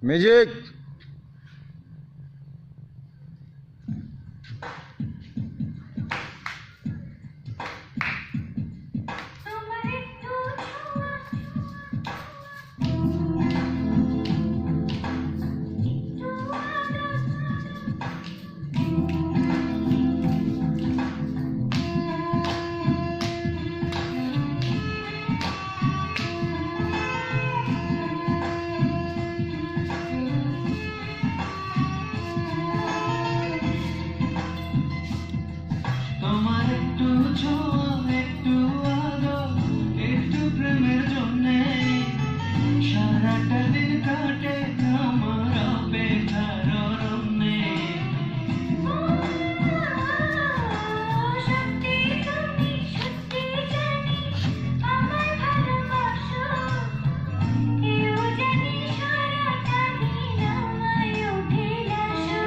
Music. তোমার একটু ছোঁয়া, একটু আদর, একটু প্রেমের জন্যে সারাটা দিন কাটে আমার অপেক্ষার অরণ্যে। সত্যি তুমি সত্যি জানি আমায় ভালোবাসো, কেউ জানি সারাটা দিন আমায় অভিলাষো।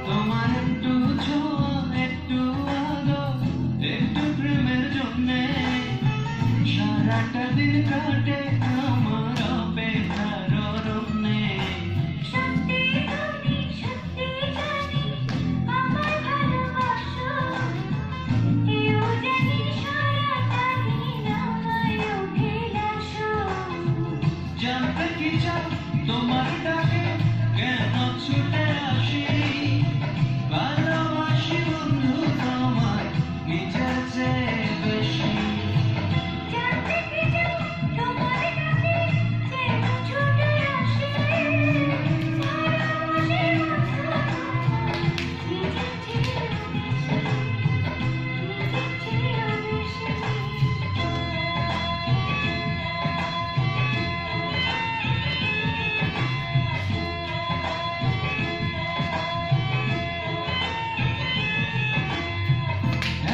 তোমার একটু ছোঁয়া, একটু আদর, একটু প্রেমের জন্যে সারাটা দিন কাটে আমার অপেক্ষার অরণ্যে। সত্যি তুমি সত্যি জানি আমায় ভালোবাসো, কেউ জানি সারাটা দিন আমায় অভিলাষো। জানতে কি চাও তোমার ডাকে কেন ছুটে আসি, ভালোবাসি বন্ধু তোমায় নিজের চেয়ে বেশি। জানতে কি চাও তোমার ডাকে যেন ছুটে আসি, ভালোবাসি বন্ধু তোমায় নিজের চেয়েও বেশি, নিজের চেয়েও বেশি।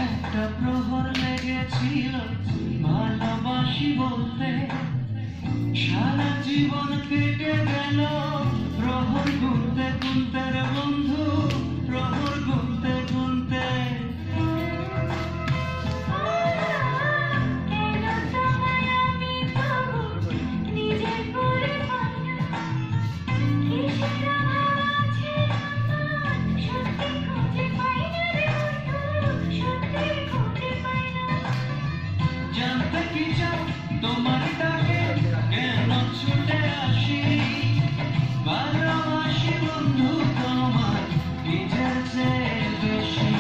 একটা প্রহর লেগেছিল ভালোবাসি বলতে, সারা জীবন কেটে গেল প্রহর গুনতে গুনতে রে বন্ধু, প্রহর গুনতে গুনতে। কেন তোমায় আমি তবু নিজের করে পাই না, কিসের অভাব আছে আমার, সত্যি খুঁজে পাই না রে বন্ধু, সত্যি খুঁজে পাই না। জানতে কি চাও তোমার ডাকে কেন ছুটে আসি, ভালোবাসি বন্ধু তোমার নিজের চেয়ে বেশি।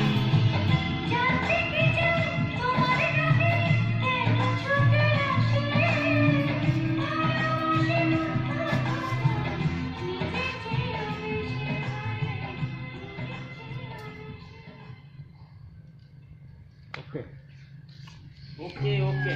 জানতে কি চাও তোমার ডাকে কেন ছুটে আসি, ভালোবাসি বন্ধু তোমায় নিজের চেয়েও বেশি, নিজের চেয়েও বেশি। ওকে ওকে ওকে।